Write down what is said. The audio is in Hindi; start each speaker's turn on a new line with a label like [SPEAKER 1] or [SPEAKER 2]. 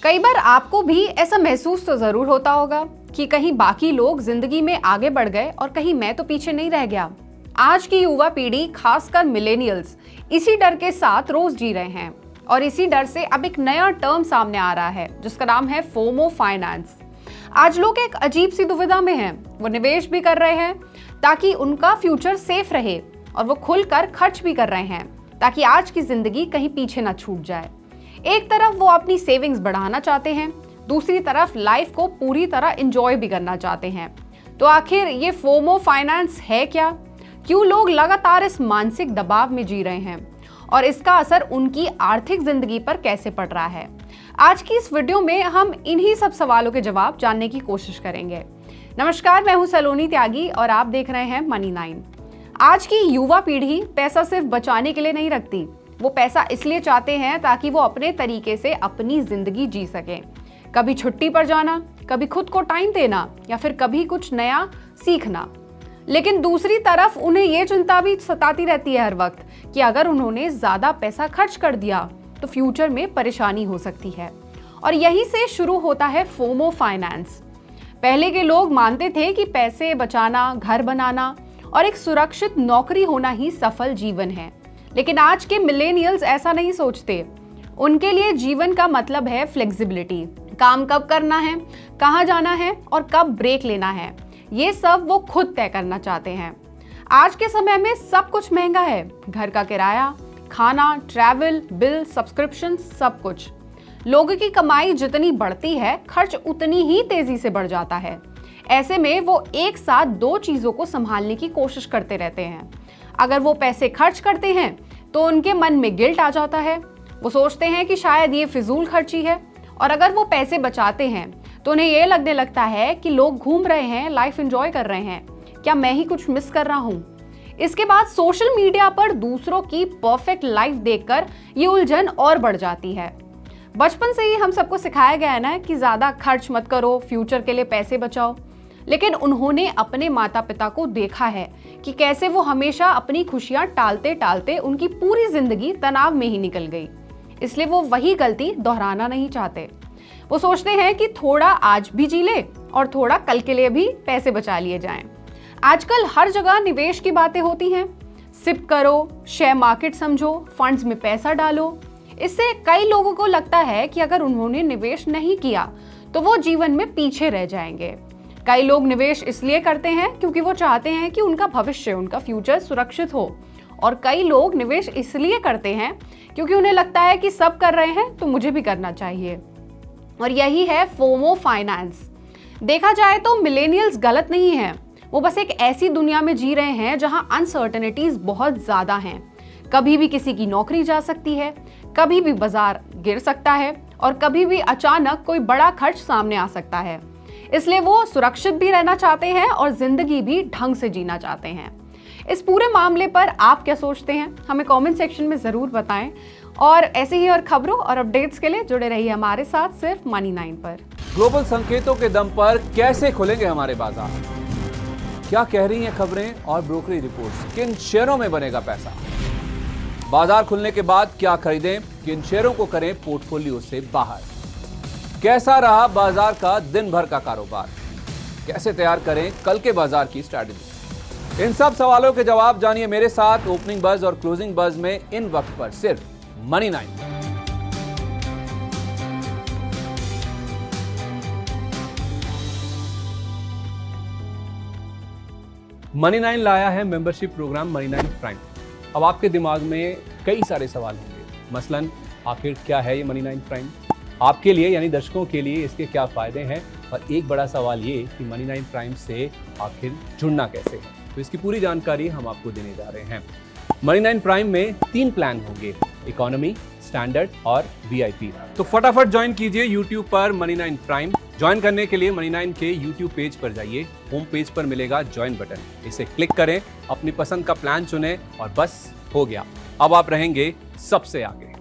[SPEAKER 1] कई बार आपको भी ऐसा महसूस तो जरूर होता होगा कि कहीं बाकी लोग जिंदगी में आगे बढ़ गए और कहीं मैं तो पीछे नहीं रह गया। आज की युवा पीढ़ी, खासकर मिलेनियल्स, इसी डर के साथ रोज जी रहे हैं और इसी डर से अब एक नया टर्म सामने आ रहा है जिसका नाम है फोमो फाइनेंस। आज लोग एक अजीब सी दुविधा में हैं। वो निवेश भी कर रहे हैं ताकि उनका फ्यूचर सेफ रहे और वो खुलकर खर्च भी कर रहे हैं ताकि आज की जिंदगी कहीं पीछे ना छूट जाए। एक तरफ वो अपनी सेविंग्स बढ़ाना चाहते हैं, दूसरी तरफ लाइफ को पूरी तरह एंजॉय भी करना चाहते हैं। तो आखिर ये फोमो फाइनेंस है क्या? क्यों लोग लगातार इस मानसिक दबाव में जी रहे हैं और इसका असर उनकी आर्थिक जिंदगी पर कैसे पड़ रहा है? आज की इस वीडियो में हम इन्हीं सब सवालों के जवाब जानने की कोशिश करेंगे। नमस्कार, मैं हूं सलोनी त्यागी और आप देख रहे हैं मनी 9। आज की युवा पीढ़ी पैसा सिर्फ बचाने के लिए नहीं रखती, वो पैसा इसलिए चाहते हैं ताकि वो अपने तरीके से अपनी जिंदगी जी सकें। कभी छुट्टी पर जाना, कभी खुद को टाइम देना या फिर कभी कुछ नया सीखना। लेकिन दूसरी तरफ उन्हें ये चिंता भी सताती रहती है हर वक्त कि अगर उन्होंने ज्यादा पैसा खर्च कर दिया तो फ्यूचर में परेशानी हो सकती है। और यहीं से शुरू होता है फोमो फाइनेंस। पहले के लोग मानते थे कि पैसे बचाना, घर बनाना और एक सुरक्षित नौकरी होना ही सफल जीवन है। लेकिन आज के मिलेनियल्स ऐसा नहीं सोचते। उनके लिए जीवन का मतलब है फ्लेक्सिबिलिटी। काम कब करना है, कहाँ जाना है और कब ब्रेक लेना है, ये सब वो खुद तय करना चाहते हैं। आज के समय में सब कुछ महंगा है। घर का किराया, खाना, ट्रैवल, बिल, सब्सक्रिप्शन, सब कुछ। लोगों की कमाई जितनी बढ़ती है, खर्च उतनी ही तेजी से बढ़ जाता है। ऐसे में वो एक साथ दो चीजों को संभालने की कोशिश करते रहते हैं। अगर वो पैसे खर्च करते हैं तो उनके मन में गिल्ट आ जाता है। वो सोचते हैं कि शायद ये फिजूल खर्ची है। और अगर वो पैसे बचाते हैं तो उन्हें ये लगने लगता है कि लोग घूम रहे हैं, लाइफ एंजॉय कर रहे हैं, क्या मैं ही कुछ मिस कर रहा हूँ? इसके बाद सोशल मीडिया पर दूसरों की परफेक्ट लाइफ देखकर ये उलझन और बढ़ जाती है। बचपन से ही हम सबको सिखाया गया है ना कि ज्यादा खर्च मत करो, फ्यूचर के लिए पैसे बचाओ। लेकिन उन्होंने अपने माता पिता को देखा है कि कैसे वो हमेशा अपनी खुशियां टालते टालते उनकी पूरी जिंदगी तनाव में ही निकल गई। इसलिए वो वही गलती दोहराना नहीं चाहते। वो सोचते हैं कि थोड़ा आज भी जी ले और थोड़ा कल के लिए भी पैसे बचा लिए जाएं। आजकल हर जगह निवेश की बातें होती हैं। सिप करो, शेयर मार्केट समझो, फंड्स में पैसा डालो। इससे कई लोगों को लगता है कि अगर उन्होंने निवेश नहीं किया तो वो जीवन में पीछे रह जाएंगे। कई लोग निवेश इसलिए करते हैं क्योंकि वो चाहते हैं कि उनका भविष्य, उनका फ्यूचर सुरक्षित हो। और कई लोग निवेश इसलिए करते हैं क्योंकि उन्हें लगता है कि सब कर रहे हैं तो मुझे भी करना चाहिए। और यही है फोमो फाइनेंस। देखा जाए तो मिलेनियल्स गलत नहीं हैं। वो बस एक ऐसी दुनिया में जी रहे हैं जहां अनसर्टेनिटीज बहुत ज्यादा हैं। कभी भी किसी की नौकरी जा सकती है, कभी भी बाजार गिर सकता है और कभी भी अचानक कोई बड़ा खर्च सामने आ सकता है। इसलिए वो सुरक्षित भी रहना चाहते हैं और जिंदगी भी ढंग से जीना चाहते हैं। इस पूरे मामले पर आप क्या सोचते हैं, हमें कमेंट सेक्शन में जरूर बताएं। और ऐसे ही और खबरों और अपडेट्स के लिए जुड़े रहिए हमारे साथ सिर्फ मनी 9 पर।
[SPEAKER 2] ग्लोबल संकेतों के दम पर कैसे खुलेंगे हमारे बाजार? क्या कह रही हैं खबरें और ब्रोकरेज रिपोर्ट्स? किन शेयरों में बनेगा पैसा? बाजार खुलने के बाद क्या खरीदें, किन शेयरों को करें पोर्टफोलियो से बाहर? कैसा रहा बाजार का दिन भर का कारोबार? कैसे तैयार करें कल के बाजार की स्ट्रैटेजी? इन सब सवालों के जवाब जानिए मेरे साथ ओपनिंग बज और क्लोजिंग बज में, इन वक्त पर सिर्फ मनी 9। मनी 9 लाया है मेंबरशिप प्रोग्राम मनी 9 प्राइम। अब आपके दिमाग में कई सारे सवाल होंगे, मसलन आखिर क्या है ये मनी 9 प्राइम? आपके लिए यानी दर्शकों के लिए इसके क्या फायदे हैं? और एक बड़ा सवाल ये कि मनी 9 प्राइम से आखिर जुड़ना कैसे है? तो इसकी पूरी जानकारी हम आपको देने जा रहे हैं। मनी 9 प्राइम में 3 प्लान होंगे, इकोनॉमी, स्टैंडर्ड और वीआईपी। तो फटाफट ज्वाइन कीजिए यूट्यूब पर मनी 9 प्राइम। ज्वाइन करने के लिए मनी 9 के यूट्यूब पेज पर जाइए। होम पेज पर मिलेगा ज्वाइन बटन, इसे क्लिक करें, अपनी पसंद का प्लान चुनें और बस हो गया। अब आप रहेंगे सबसे आगे।